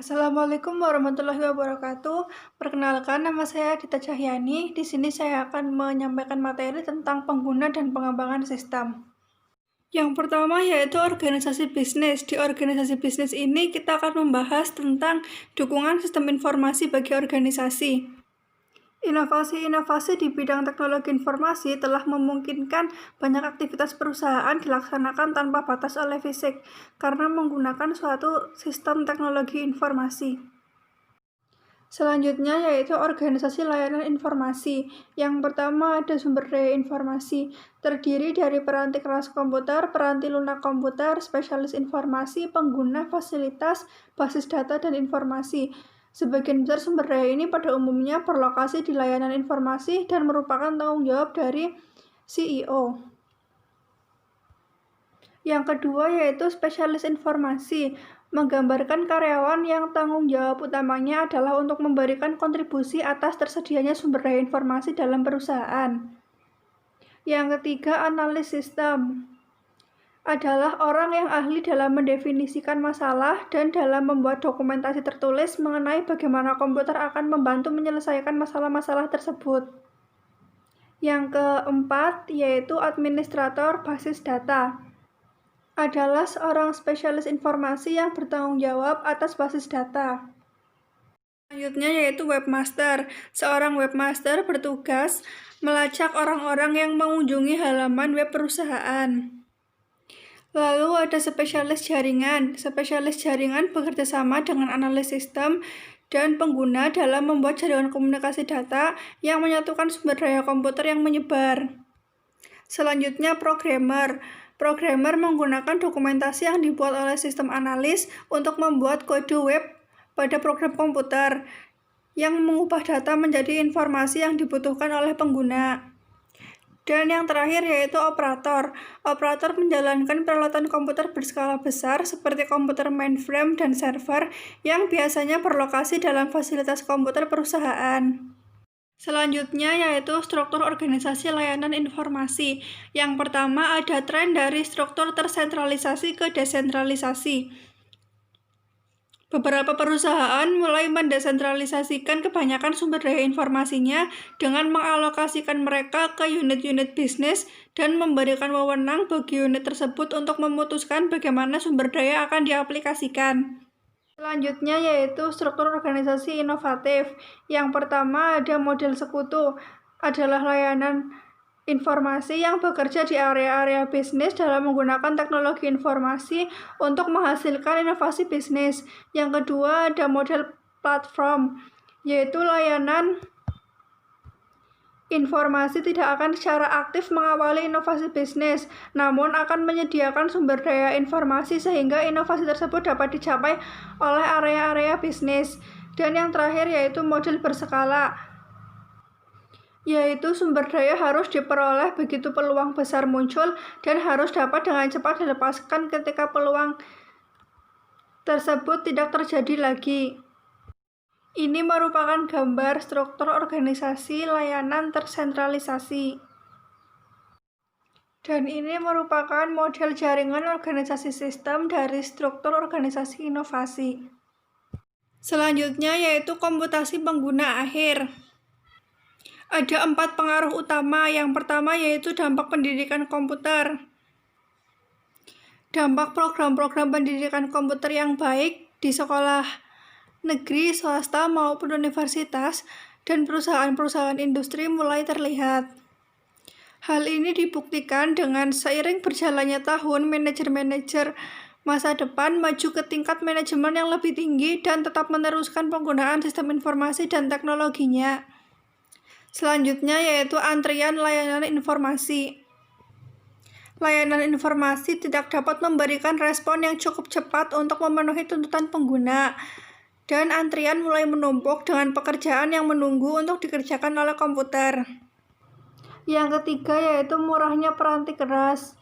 Assalamualaikum warahmatullahi wabarakatuh. Perkenalkan, nama saya Dita Cahyani. Di sini saya akan menyampaikan materi tentang pengguna dan pengembangan sistem. Yang pertama yaitu organisasi bisnis. Di organisasi bisnis ini kita akan membahas tentang dukungan sistem informasi bagi organisasi. Inovasi-inovasi di bidang teknologi informasi telah memungkinkan banyak aktivitas perusahaan dilaksanakan tanpa batas oleh fisik karena menggunakan suatu sistem teknologi informasi. Selanjutnya yaitu organisasi layanan informasi. Yang pertama ada sumber daya informasi, terdiri dari peranti keras komputer, peranti lunak komputer, spesialis informasi, pengguna, fasilitas, basis data, dan informasi. Sebagian besar sumber daya ini pada umumnya berlokasi di layanan informasi dan merupakan tanggung jawab dari CEO. Yang kedua yaitu spesialis informasi, menggambarkan karyawan yang tanggung jawab utamanya adalah untuk memberikan kontribusi atas tersedianya sumber daya informasi dalam perusahaan. Yang ketiga, analis sistem adalah orang yang ahli dalam mendefinisikan masalah dan dalam membuat dokumentasi tertulis mengenai bagaimana komputer akan membantu menyelesaikan masalah-masalah tersebut. Yang keempat yaitu administrator basis data, adalah seorang spesialis informasi yang bertanggung jawab atas basis data. Selanjutnya yaitu webmaster. Seorang webmaster bertugas melacak orang-orang yang mengunjungi halaman web perusahaan. Lalu ada spesialis jaringan. Spesialis jaringan bekerja sama dengan analis sistem dan pengguna dalam membuat jaringan komunikasi data yang menyatukan sumber daya komputer yang menyebar. Selanjutnya programmer. Programmer menggunakan dokumentasi yang dibuat oleh sistem analis untuk membuat kode web pada program komputer yang mengubah data menjadi informasi yang dibutuhkan oleh pengguna. Dan yang terakhir yaitu operator. Operator menjalankan peralatan komputer berskala besar seperti komputer mainframe dan server yang biasanya berlokasi dalam fasilitas komputer perusahaan. Selanjutnya yaitu struktur organisasi layanan informasi. Yang pertama ada tren dari struktur tersentralisasi ke desentralisasi. Beberapa perusahaan mulai mendesentralisasikan kebanyakan sumber daya informasinya dengan mengalokasikan mereka ke unit-unit bisnis dan memberikan wewenang bagi unit tersebut untuk memutuskan bagaimana sumber daya akan diaplikasikan. Selanjutnya yaitu struktur organisasi inovatif. Yang pertama ada model sekutu, adalah layanan informasi yang bekerja di area-area bisnis dalam menggunakan teknologi informasi untuk menghasilkan inovasi bisnis. Yang kedua ada model platform, yaitu layanan informasi tidak akan secara aktif mengawali inovasi bisnis, namun akan menyediakan sumber daya informasi sehingga inovasi tersebut dapat dicapai oleh area-area bisnis. Dan yang terakhir yaitu model berskala, yaitu sumber daya harus diperoleh begitu peluang besar muncul dan harus dapat dengan cepat dilepaskan ketika peluang tersebut tidak terjadi lagi. Ini merupakan gambar struktur organisasi layanan tersentralisasi. Dan ini merupakan model jaringan organisasi sistem dari struktur organisasi inovasi. Selanjutnya yaitu komputasi pengguna akhir. Ada 4 pengaruh utama. Yang pertama yaitu dampak pendidikan komputer. Dampak program-program pendidikan komputer yang baik di sekolah negeri, swasta, maupun universitas, dan perusahaan-perusahaan industri mulai terlihat. Hal ini dibuktikan dengan seiring berjalannya tahun, manajer-manajer masa depan maju ke tingkat manajemen yang lebih tinggi dan tetap meneruskan penggunaan sistem informasi dan teknologinya. Selanjutnya yaitu antrian layanan informasi. Layanan informasi tidak dapat memberikan respon yang cukup cepat untuk memenuhi tuntutan pengguna, dan antrian mulai menumpuk dengan pekerjaan yang menunggu untuk dikerjakan oleh komputer. Yang ketiga yaitu murahnya peranti keras.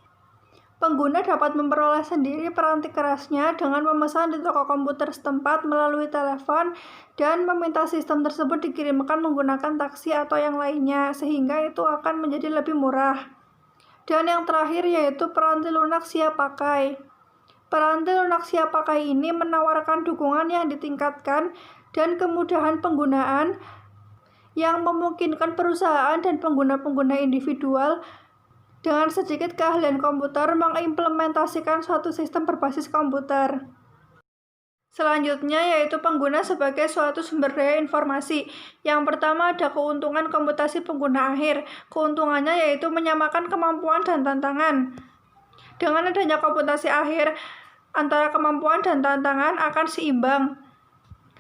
Pengguna dapat memperoleh sendiri peranti kerasnya dengan memesan di toko komputer setempat melalui telepon dan meminta sistem tersebut dikirimkan menggunakan taksi atau yang lainnya, sehingga itu akan menjadi lebih murah. Dan yang terakhir yaitu peranti lunak siap pakai. Peranti lunak siap pakai ini menawarkan dukungan yang ditingkatkan dan kemudahan penggunaan yang memungkinkan perusahaan dan pengguna-pengguna individual dengan sedikit keahlian komputer mengimplementasikan suatu sistem berbasis komputer. Selanjutnya yaitu pengguna sebagai suatu sumber daya informasi. Yang pertama ada keuntungan komputasi pengguna akhir. Keuntungannya yaitu menyamakan kemampuan dan tantangan. Dengan adanya komputasi akhir, antara kemampuan dan tantangan akan seimbang.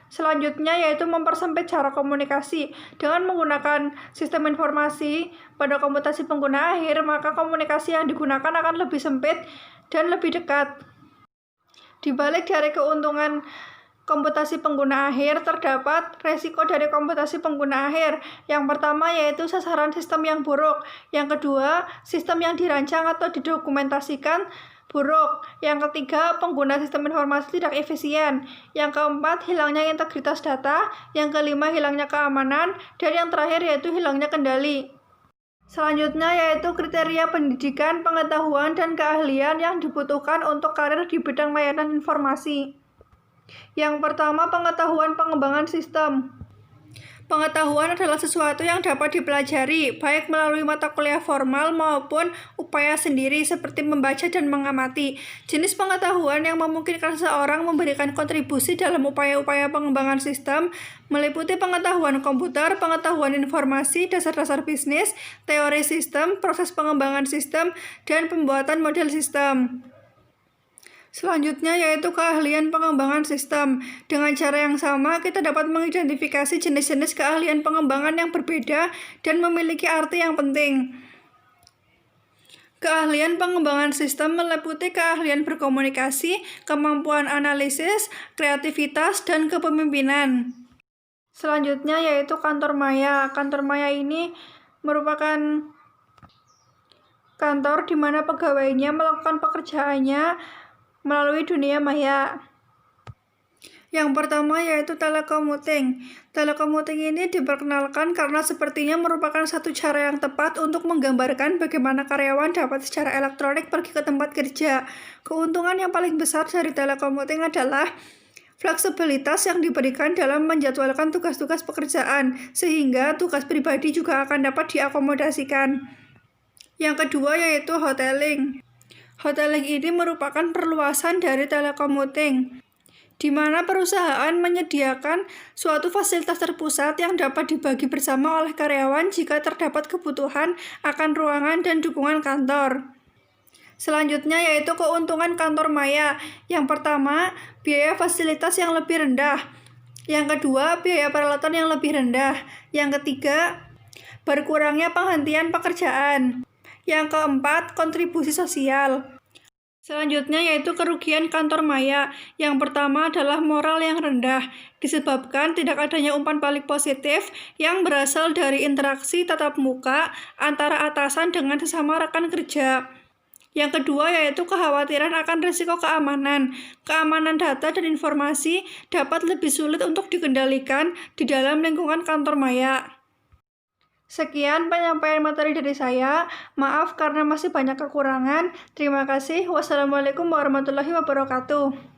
Selanjutnya yaitu mempersempit cara komunikasi. Dengan menggunakan sistem informasi pada komputasi pengguna akhir, maka komunikasi yang digunakan akan lebih sempit dan lebih dekat. Di balik dari keuntungan komputasi pengguna akhir, terdapat resiko dari komputasi pengguna akhir. Yang pertama yaitu sasaran sistem yang buruk. Yang kedua, sistem yang dirancang atau didokumentasikan buruk. Yang ketiga, pengguna sistem informasi tidak efisien. Yang keempat, hilangnya integritas data. Yang kelima, hilangnya keamanan. Dan yang terakhir yaitu hilangnya kendali. Selanjutnya yaitu kriteria pendidikan, pengetahuan, dan keahlian yang dibutuhkan untuk karir di bidang layanan informasi. Yang pertama, pengetahuan pengembangan sistem. Pengetahuan adalah sesuatu yang dapat dipelajari, baik melalui mata kuliah formal maupun upaya sendiri seperti membaca dan mengamati. Jenis pengetahuan yang memungkinkan seseorang memberikan kontribusi dalam upaya-upaya pengembangan sistem meliputi pengetahuan komputer, pengetahuan informasi, dasar-dasar bisnis, teori sistem, proses pengembangan sistem, dan pembuatan model sistem. Selanjutnya yaitu keahlian pengembangan sistem. Dengan cara yang sama, kita dapat mengidentifikasi jenis-jenis keahlian pengembangan yang berbeda dan memiliki arti yang penting. Keahlian pengembangan sistem meliputi keahlian berkomunikasi, kemampuan analisis, kreativitas, dan kepemimpinan. Selanjutnya yaitu kantor maya. Kantor maya ini merupakan kantor di mana pegawainya melakukan pekerjaannya melalui dunia maya. Yang pertama yaitu telecommuting. Telecommuting ini diperkenalkan karena sepertinya merupakan satu cara yang tepat untuk menggambarkan bagaimana karyawan dapat secara elektronik pergi ke tempat kerja. Keuntungan yang paling besar dari telecommuting adalah fleksibilitas yang diberikan dalam menjadwalkan tugas-tugas pekerjaan, sehingga tugas pribadi juga akan dapat diakomodasikan. Yang kedua yaitu hoteling. Hoteling ini merupakan perluasan dari telecommuting, di mana perusahaan menyediakan suatu fasilitas terpusat yang dapat dibagi bersama oleh karyawan jika terdapat kebutuhan akan ruangan dan dukungan kantor. Selanjutnya yaitu keuntungan kantor maya. Yang pertama, biaya fasilitas yang lebih rendah. Yang kedua, biaya peralatan yang lebih rendah. Yang ketiga, berkurangnya penghentian pekerjaan. Yang keempat, kontribusi sosial. Selanjutnya yaitu kerugian kantor maya. Yang pertama adalah moral yang rendah, disebabkan tidak adanya umpan balik positif yang berasal dari interaksi tatap muka antara atasan dengan sesama rekan kerja. Yang kedua yaitu kekhawatiran akan risiko keamanan. Keamanan data dan informasi dapat lebih sulit untuk dikendalikan di dalam lingkungan kantor maya. Sekian penyampaian materi dari saya. Maaf karena masih banyak kekurangan. Terima kasih. Wassalamualaikum warahmatullahi wabarakatuh.